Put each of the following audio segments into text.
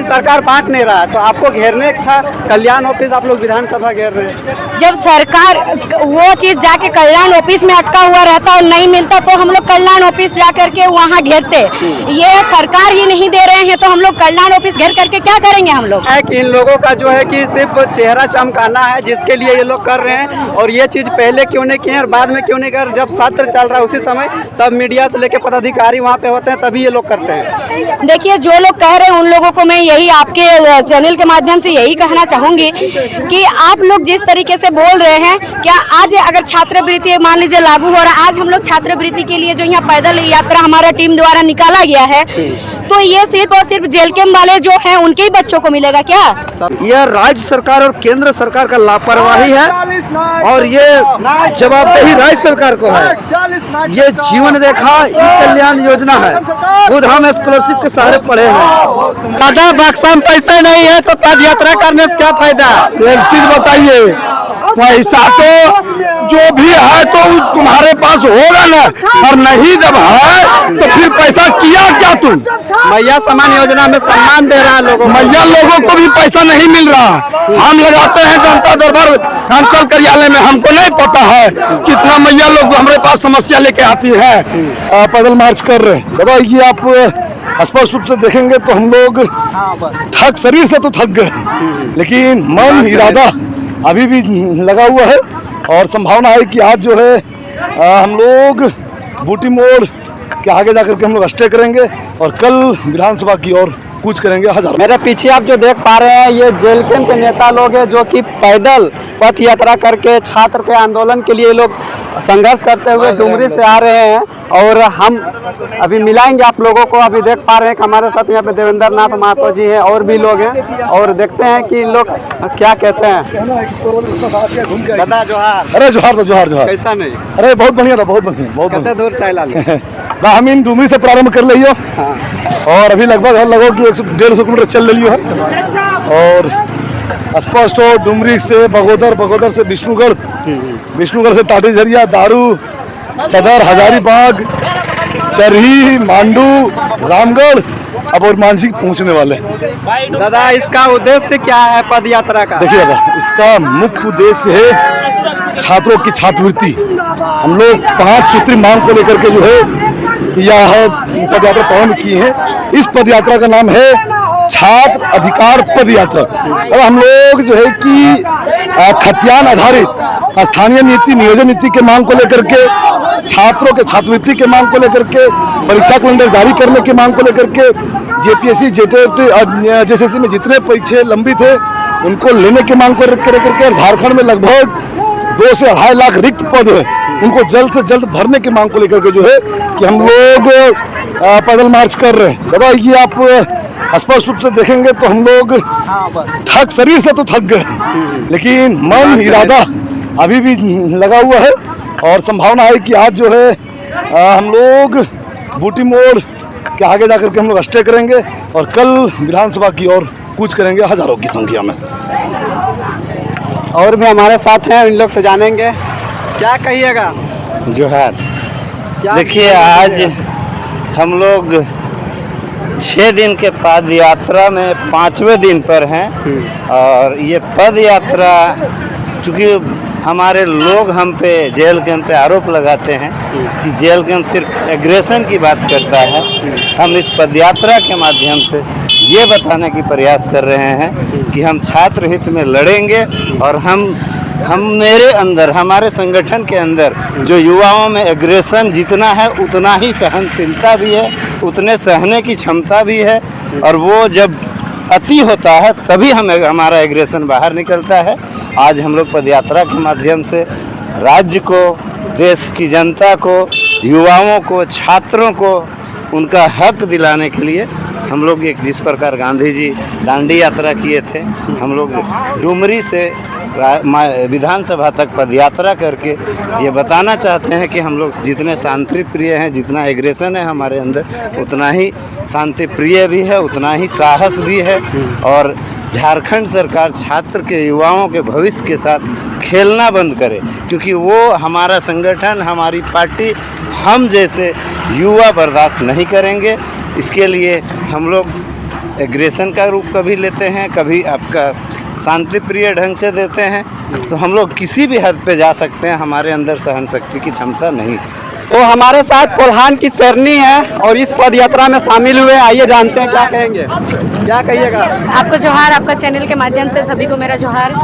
सरकार बांट नहीं रहा, तो आपको घेरने था कल्याण ऑफिस, आप लोग विधानसभा घेर रहे हैं। जब सरकार वो चीज जाके कल्याण ऑफिस में अटका हुआ रहता और नहीं मिलता तो हम लोग कल्याण ऑफिस जा करके वहाँ घेरते। ये सरकार ही नहीं दे रहे हैं तो हम लोग कल्याण ऑफिस घेर करके क्या करेंगे हम लोग। है कि इन लोगों का जो है कि सिर्फ चेहरा चमकाना है, जिसके लिए ये लोग कर रहे हैं, और ये चीज पहले क्यों नहीं किए और बाद में क्यों नहीं कर, जब सत्र चल रहा है उसी समय सब मीडिया से लेकर पदाधिकारी वहाँ पे होते हैं तभी ये लोग करते हैं। देखिए जो लोग कह रहे हैं उन लोगों को मैं यही आपके चैनल के माध्यम से यही कहना चाहूंगी कि आप लोग जिस तरीके से बोल रहे हैं, क्या आज अगर छात्रवृत्ति मान लीजिए लागू हो रहा है, आज हम लोग छात्रवृत्ति के लिए जो यहाँ पैदल यात्रा हमारा टीम द्वारा निकाला गया है, तो ये सिर्फ और सिर्फ जेल कैंप वाले जो हैं उनके ही बच्चों को मिलेगा क्या? यह राज्य सरकार और केंद्र सरकार का लापरवाही है और ये जवाबदेही राज्य सरकार को है। ये जीवन रेखा ई कल्याण योजना है, खुद हम स्कॉलरशिप के सहारे पढ़े हैं। दादा बक्सा में पैसे नहीं है तो पद यात्रा करने से क्या फायदा? एक चीज बताइए, पैसा तो जो भी है तो तुम्हारे पास होगा ना, और नहीं जब है तो फिर पैसा किया क्या तुम? मैया सम्मान योजना में सम्मान दे रहा है लोगों, मैया लोगों को भी पैसा नहीं मिल रहा। हम लगाते हैं जनता दरबार अंचल कार्यालय में, हमको नहीं पता है कितना मैया लोग हमारे पास समस्या लेके आती है। पैदल मार्च कर रहे हैं दादा, ये आप स्पष्ट रूप से देखेंगे तो हम लोग थक, शरीर से तो थक गए, लेकिन मन इरादा अभी भी लगा हुआ है और संभावना है कि आज जो है हम लोग बूटी मोड़ के आगे जाकर के हम लोग स्टे करेंगे और कल विधानसभा की ओर कूच करेंगे हजारों। मेरे पीछे आप जो देख पा रहे हैं ये जेल कैंप के नेता लोग हैं जो कि पैदल पथ यात्रा करके छात्र के आंदोलन के लिए लोग संघर्ष करते हुए डुमरी से आ रहे हैं और हम अभी मिलाएंगे आप लोगों को। अभी देख पा रहे हैं कि हमारे साथ यहाँ पे देवेंद्र नाथ महतो जी हैं और भी लोग हैं और देखते हैं कि इन लोग क्या कहते हैं। दादा जोहार। अरे जोहार तो जोहार जोहार। कैसा नहीं? अरे बहुत बढ़िया था, बहुत बढ़िया, बहुत बढ़िया। दूर से हम इन डुमरी से प्रारंभ कर लियो और अभी लगभग कि 150 किलोमीटर चल लियो है और स्पष्ट हो डुमरी से बगोदर, बगोदर से विष्णुगढ़, विष्णुगढ़ से टाटी झरिया, दारू, सदर, हजारीबाग, चरही, मांडू, रामगढ़, अब और मानसिक पहुंचने वाले। दादा इसका उद्देश्य क्या है पद यात्रा का? देखिए दादा, इसका मुख्य उद्देश्य है छात्रों की छात्रवृत्ति। हम लोग 5 सूत्री मांग को लेकर के जो है यह पद यात्रा प्रारंभ की है। इस पद यात्रा का नाम है छात्र अधिकार पद यात्रा। और हम लोग जो है कि खतियान आधारित स्थानीय नीति, नियोजन नीति के मांग को लेकर के, छात्रों के छात्रवृत्ति के मांग को लेकर के, परीक्षा कैलेंडर जारी करने की मांग को लेकर के, जेपीएससी, जेटेट, जेएसएससी में जितने परीक्षे लंबित है उनको लेने की मांग को लेकर के, और झारखंड में लगभग 2 से 2.5 लाख रिक्त पद है उनको जल्द से जल्द भरने की मांग को लेकर के जो है कि हम लोग पैदल मार्च कर रहे हैं। दादा ये आप स्पष्ट रूप से देखेंगे तो हम लोग थक, शरीर से तो थक गए, लेकिन मन इरादा अभी भी लगा हुआ है और संभावना है कि आज जो है हम लोग बूटी मोड़ के आगे जाकर के हम लोग स्टे करेंगे और कल विधानसभा की ओर कूच करेंगे हजारों की संख्या में। और भी हमारे साथ हैं, इन लोग से जानेंगे क्या कहिएगा। जोहार। देखिए आज हम लोग 6 दिन के पद यात्रा में 5वें दिन पर हैं और ये पद यात्रा चूँकि हमारे लोग हम पे जेल कैंप पे आरोप लगाते हैं कि जेल कैंप सिर्फ एग्रेशन की बात करता है, हम इस पद यात्रा के माध्यम से ये बताने की प्रयास कर रहे हैं कि हम छात्र हित में लड़ेंगे और हम मेरे अंदर, हमारे संगठन के अंदर जो युवाओं में एग्रेशन जितना है उतना ही सहनशीलता भी है, उतने सहने की क्षमता भी है और वो जब अति होता है तभी हमारा एग्रेशन बाहर निकलता है। आज हम लोग पदयात्रा के माध्यम से राज्य को, देश की जनता को, युवाओं को, छात्रों को उनका हक दिलाने के लिए हम लोग एक जिस प्रकार गांधी जी दांडी यात्रा किए थे, हम लोग डुमरी से विधानसभा तक पदयात्रा करके ये बताना चाहते हैं कि हम लोग जितने शांति प्रिय हैं, जितना एग्रेशन है हमारे अंदर, उतना ही शांति प्रिय भी है, उतना ही साहस भी है। और झारखंड सरकार छात्र के, युवाओं के भविष्य के साथ खेलना बंद करे, क्योंकि वो हमारा संगठन, हमारी पार्टी, हम जैसे युवा बर्दाश्त नहीं करेंगे। इसके लिए हम लोग एग्रेशन का रूप कभी लेते हैं, कभी आपका शांति प्रिय ढंग से देते हैं। तो हम लोग किसी भी हद पे जा सकते हैं, हमारे अंदर सहन शक्ति की क्षमता नहीं। तो हमारे साथ कोल्हान की सरनी है और इस पद यात्रा में शामिल हुए। आइए जानते हैं क्या कहेंगे, क्या कहिएगा। आपको जोहार, आपका चैनल के माध्यम से सभी को मेरा जोहार।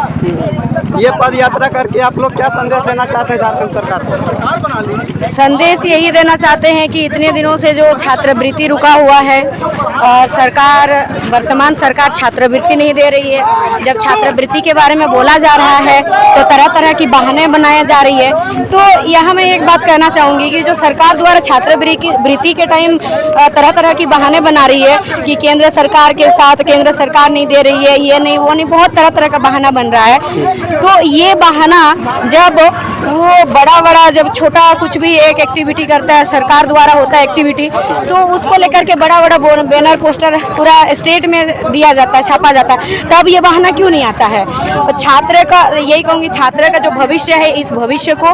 ये पद यात्रा करके आप लोग क्या संदेश देना चाहते हैं झारखंड सरकार को? संदेश यही देना चाहते हैं कि इतने दिनों से जो छात्रवृत्ति रुका हुआ है और सरकार, वर्तमान सरकार छात्रवृत्ति नहीं दे रही है। जब छात्रवृत्ति के बारे में बोला जा रहा है तो तरह तरह की बहाने बनाई जा रही है। तो यहाँ मैं एक बात कहना चाहूँगी कि जो सरकार द्वारा छात्रवृत्ति के टाइम तरह तरह की बहाने बना रही है कि केंद्र सरकार के साथ केंद्र सरकार नहीं दे रही है, ये नहीं वो नहीं, बहुत तरह तरह का बहाना बन रहा है। तो ये बहाना जब वो बड़ा जब छोटा कुछ भी एक एक्टिविटी करता है, सरकार द्वारा होता है एक्टिविटी, तो उसको लेकर के बड़ा बैनर पोस्टर पूरा स्टेट में दिया जाता है, छापा जाता है, तब ये बहाना क्यों नहीं आता है? तो छात्र का यही कहूँगी, छात्र का जो भविष्य है, इस भविष्य को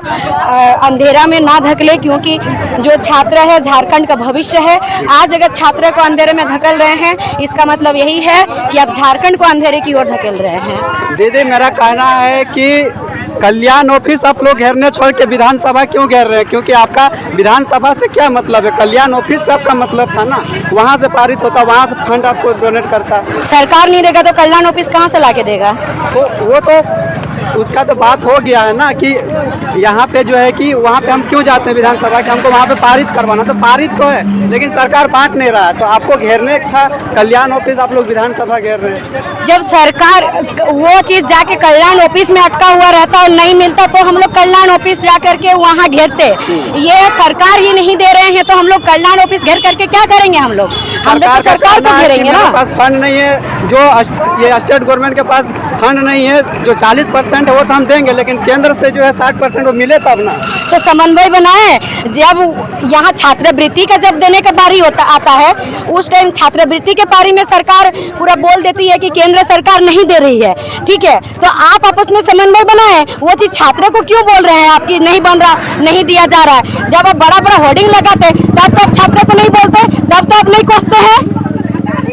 अंधेरा में ना धकेले, क्योंकि जो छात्र है झारखंड का भविष्य है। आज अगर छात्र को अंधेरे में धकेल रहे हैं, इसका मतलब यही है कि आप झारखंड को अंधेरे की ओर धकेल रहे हैं। दीदी, मेरा कहना है कि कल्याण ऑफिस आप लोग घेरने छोड़ के विधानसभा क्यों घेर रहे हैं? क्योंकि आपका विधानसभा से क्या मतलब है? कल्याण ऑफिस से आपका मतलब था ना, वहाँ से पारित होता, वहाँ से फंड आपको डोनेट करता। सरकार नहीं देगा तो कल्याण ऑफिस कहाँ से ला के देगा? तो वो तो उसका तो बात हो गया है ना कि यहाँ पे जो है कि वहाँ पे हम क्यों जाते हैं विधानसभा के, हमको वहाँ पे पारित करवाना, तो पारित तो है लेकिन सरकार बांट नहीं रहा है। तो आपको घेरने था कल्याण ऑफिस, आप लोग विधानसभा घेर रहे हैं। जब सरकार वो चीज जाके कल्याण ऑफिस में अटका हुआ रहता और नहीं मिलता तो हम लोग कल्याण ऑफिस जा करके वहाँ घेरते। ये सरकार ही नहीं दे रहे हैं तो हम लोग कल्याण ऑफिस घेर करके क्या करेंगे? हम लोग सरकार को घेरेंगे ना। पास फंड नहीं है, जो ये स्टेट गवर्नमेंट के पास फंड नहीं है, जो 40% है वो तो हम देंगे, लेकिन केंद्र से जो है 60% वो मिले तब ना। तो समन्वय बनाए। जब यहाँ छात्रवृत्ति का जब देने का बारी आता है, उस टाइम छात्रवृत्ति के बारे में सरकार पूरा बोल देती है कि केंद्र सरकार नहीं दे रही है, ठीक है, तो आप आपस में समन्वय बनाए। वो चीज छात्रों को क्यों बोल रहे हैं आपकी नहीं बन रहा, नहीं दिया जा रहा है? जब आप बड़ा होर्डिंग लगाते तब तो आप छात्रों को नहीं बोलते, तब तो आप नहीं कोसते हैं।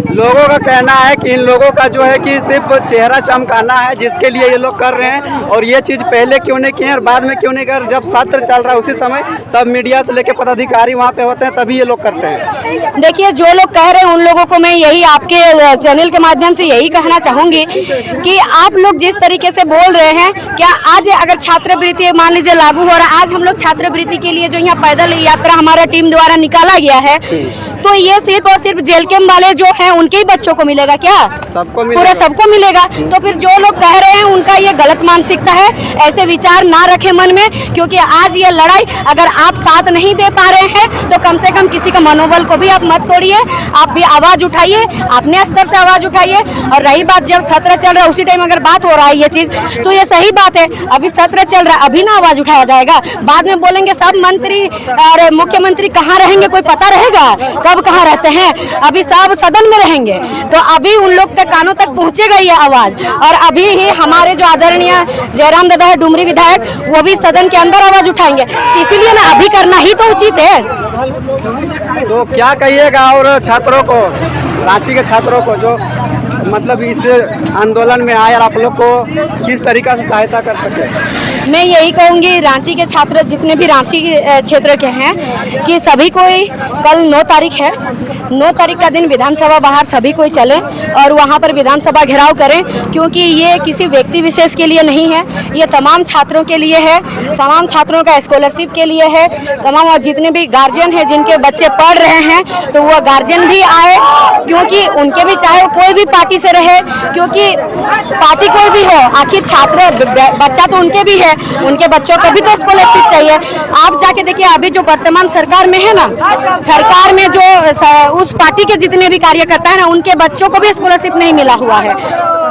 लोगों का कहना है कि इन लोगों का जो है कि सिर्फ चेहरा चमकाना है, जिसके लिए ये लोग कर रहे हैं। और ये चीज़ पहले क्यों नहीं किए और बाद में क्यों नहीं कर? जब सत्र चल रहा है उसी समय सब मीडिया से लेकर पदाधिकारी वहाँ पे होते हैं, तभी ये लोग करते हैं। देखिए, जो लोग कह रहे हैं उन लोगों को मैं यही आपके चैनल के माध्यम से यही कहना चाहूँगी कि आप लोग जिस तरीके से बोल रहे हैं, क्या आज अगर छात्रवृत्ति मान लीजिए लागू हो रहा है, आज हम लोग छात्रवृत्ति के लिए जो यहाँ पैदल यात्रा हमारा टीम द्वारा निकाला गया है, तो ये सिर्फ और सिर्फ जेल कैंप वाले जो हैं उनके ही बच्चों को मिलेगा क्या? सबको पूरा सबको मिलेगा। तो फिर जो लोग कह रहे हैं उनका ये गलत मानसिकता है, ऐसे विचार ना रखें मन में, क्योंकि आज ये लड़ाई अगर आप साथ नहीं दे पा रहे हैं तो कम से कम किसी का मनोबल को भी आप मत तोड़िए, आप भी आवाज उठाइए, अपने स्तर से आवाज उठाइए। और रही बात जब सत्र चल रहा है उसी टाइम अगर बात हो रहा है ये चीज, तो ये सही बात है, अभी सत्र चल रहा है, अभी ना आवाज उठाया जाएगा, बाद में बोलेंगे सब मंत्री और मुख्यमंत्री कहाँ रहेंगे, कोई पता रहेगा कब कहाँ रहते हैं? अभी सब सदन में रहेंगे, तो अभी उन लोग तक कानों तक पहुंचेगा ये आवाज। और अभी ही हमारे जो आदरणीय जयराम दादा है, डुमरी विधायक, वो भी सदन के अंदर आवाज उठाएंगे, इसीलिए ना अभी करना ही तो उचित है। तो क्या कहिएगा और छात्रों को, रांची के छात्रों को जो मतलब इस आंदोलन में आए और आप लोग को किस तरीका से सहायता कर सके? मैं यही कहूँगी रांची के छात्र जितने भी रांची क्षेत्र के हैं कि सभी कोई, कल 9 तारीख है, 9 तारीख का दिन विधानसभा बाहर सभी कोई चले और वहाँ पर विधानसभा घेराव करें, क्योंकि ये किसी व्यक्ति विशेष के लिए नहीं है, ये तमाम छात्रों के लिए है, तमाम छात्रों का स्कॉलरशिप के लिए है, तमाम और जितने भी गार्जियन हैं जिनके बच्चे पढ़ रहे हैं तो वो गार्जियन भी आए, क्योंकि उनके भी चाहे कोई भी पार्टी से रहे, क्योंकि पार्टी कोई भी हो, आखिर छात्र बच्चा तो उनके भी है, उनके बच्चों को भी तो स्कॉलरशिप चाहिए। आप जाके देखिए अभी जो वर्तमान सरकार में है ना, सरकार में जो उस पार्टी के जितने भी कार्यकर्ता है ना, उनके बच्चों को भी स्कॉलरशिप नहीं मिला हुआ है।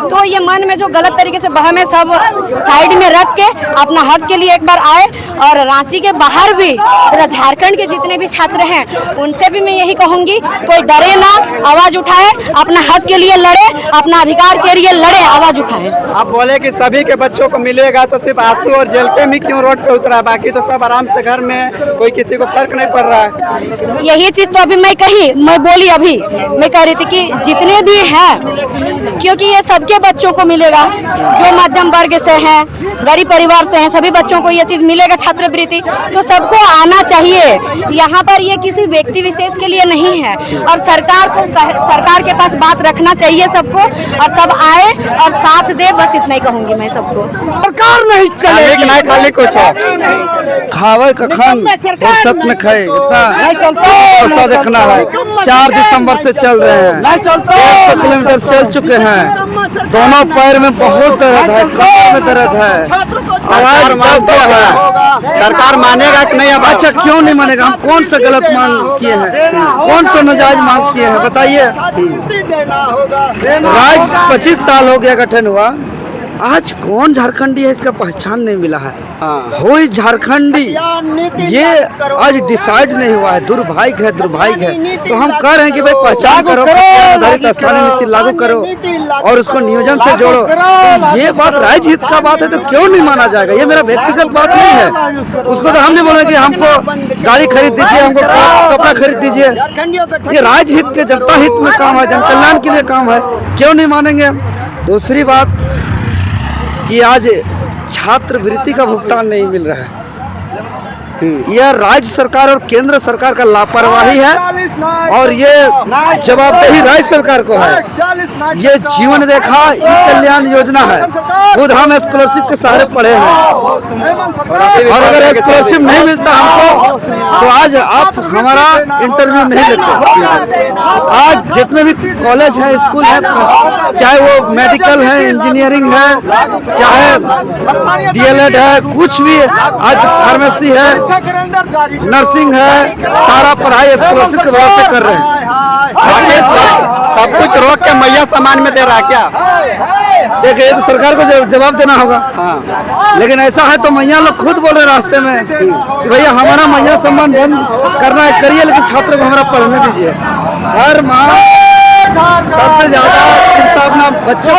तो ये मन में जो गलत तरीके से बहम है सब साइड में रख के अपना हक के लिए एक बार आए। और रांची के बाहर भी झारखंड के जितने भी छात्र हैं उनसे भी मैं यही कहूंगी, कोई डरे ना, आवाज उठाए, अपना हक के लिए लड़े, अपना अधिकार के लिए लड़े, आवाज उठाए। आप बोले कि सभी के बच्चों को मिलेगा तो सिर्फ आंसू और जेल पे ही क्यों रोड पे उतरा, बाकी तो सब आराम से घर में, कोई किसी को फर्क नहीं पड़ रहा है। यही चीज तो अभी मैं बोली अभी मैं कह रही थी कि जितने भी हैं, क्योंकि ये सबके बच्चों को मिलेगा, जो मध्यम वर्ग से हैं, गरीब परिवार से हैं, सभी बच्चों को ये चीज मिलेगा छात्रवृत्ति, तो सबको आना चाहिए। यहाँ पर ये किसी व्यक्ति विशेष के लिए नहीं है और सरकार के पास बात रखना चाहिए सबको, और सब आए और साथ दे, बस इतना ही कहूंगी मैं सबको। सरकार नहीं चलेगी, नहीं खाली कुछ खावे कखन फुर्सत में खाए, इतना चलता देखना है। 4 दिसंबर से चल रहे हैं, 100 किलोमीटर चल चुके हैं, दोनों पैर में बहुत दर्द है, कमर में दर्द है, आवाज मानते हैं। सरकार मानेगा कि नहीं? अच्छा क्यों नहीं मानेगा? हम कौन सा गलत मांग किए हैं, कौन सा नाजायज मांग किए हैं बताइए। राज्य 25 साल हो गया गठन हुआ, आज कौन झारखंडी है इसका पहचान नहीं मिला है। कोई झारखंडी ये आज डिसाइड नहीं हुआ है, दुर्भाग्य है। तो हम कह रहे हैं कि भाई पहचान करो, आधारित स्थानीय नीति लागू करो और उसको नियोजन से जोड़ो। तो ये बात राज्य हित का बात है तो क्यों नहीं माना जाएगा? ये मेरा व्यक्तिगत बात नहीं है। उसको तो हम नहीं बोले कि हमको गाड़ी खरीद दीजिए, हमको कपड़ा खरीद दीजिए। ये राज्य हित के, जनता हित में काम है, जन कल्याण के लिए काम है, क्यों नहीं मानेंगे? दूसरी बात कि आज छात्रवृत्ति का भुगतान नहीं मिल रहा है, यह राज्य सरकार और केंद्र सरकार का लापरवाही है और ये जवाबदेही राज्य सरकार को है। ये जीवन रेखा ई कल्याण योजना है, खुद हम स्कॉलरशिप के सहारे पढ़े हैं और अगर स्कॉलरशिप नहीं मिलता हमको तो आज आप हमारा इंटरव्यू नहीं लेते। आज जितने भी कॉलेज है, स्कूल है, चाहे वो मेडिकल है, इंजीनियरिंग है, चाहे DLED है, कुछ भी, आज फार्मेसी है, नर्सिंग है, सारा पढ़ाई स्कॉलरशिप के बल पे कर रहे हैं। सब कुछ रोक के मैया सम्मान में दे रहा है क्या? देखिए तो सरकार को जवाब देना होगा। लेकिन ऐसा है तो मैया लोग खुद बोल रहे रास्ते में कि भैया हमारा मैया सम्मान बंद करना है, करिए, लेकिन छात्रों को हमारा पढ़ने दीजिए। हर माँ सबसे ज्यादा चिंता अपना बच्चों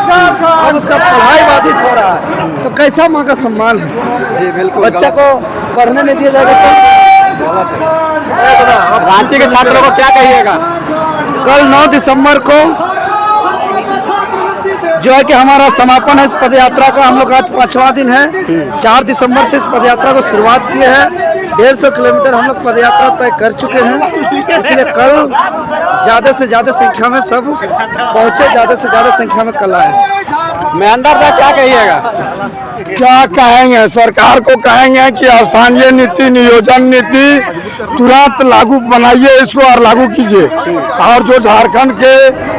अब उसका पढ़ाई बाधित हो रहा है, तो कैसा माँ का सम्मान है? जी बिल्कुल, बच्चा को पढ़ने नहीं दिया जाएगा तो रांची के छात्रों को क्या कहिएगा? कल 9 दिसंबर को जो है कि हमारा समापन है इस पदयात्रा का। हम लोग आज 5वां दिन है, 4 दिसंबर से इस पदयात्रा को शुरुआत किए हैं। 150 किलोमीटर हम लोग पदयात्रा तय कर चुके हैं, इसलिए कल ज्यादा से ज्यादा संख्या में सब पहुंचे, ज्यादा से ज्यादा संख्या में कल आए। महेंद्र दा क्या कहिएगा? क्या कहेंगे? सरकार को कहेंगे कि स्थानीय नीति, नियोजन नीति तुरंत लागू बनाइए इसको और लागू कीजिए, और जो झारखंड के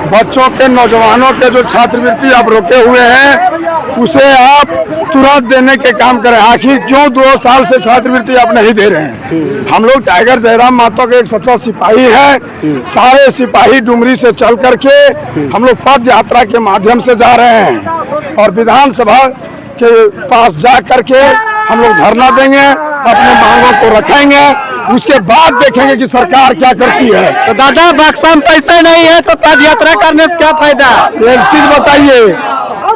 बच्चों के, नौजवानों के जो छात्रवृत्ति आप रोके हुए हैं उसे आप तुरंत देने के काम करें। आखिर क्यों 2 साल से छात्रवृत्ति आप नहीं दे रहे हैं? हम लोग टाइगर जयराम महतो के एक सच्चा सिपाही है, सारे सिपाही डुमरी से चल करके हम लोग पद यात्रा के माध्यम से जा रहे हैं और विधानसभा के पास जा करके हम लोग धरना देंगे, अपने मांगों को रखेंगे, उसके बाद देखेंगे कि सरकार क्या करती है। तो दादा बक्सा में पैसे नहीं है तो पद यात्रा करने से क्या फायदा? एक चीज बताइए,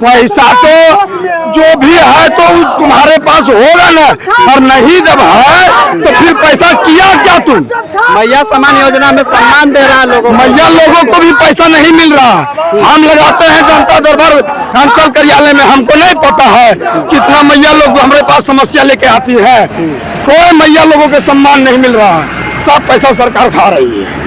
पैसा तो जो भी है तो तुम्हारे पास होगा ना, और नहीं जब है तो फिर पैसा किया क्या तुम? मैया सम्मान योजना में सम्मान दे रहा लोगों, मैया लोगों को भी पैसा नहीं मिल रहा। हम लगाते हैं जनता दरबार अंचल कार्यालय में, हमको नहीं पता है कितना मैया लोग हमारे पास समस्या लेके आती है। कोई मैया लोगों के सम्मान नहीं मिल रहा, सब पैसा सरकार खा रही है।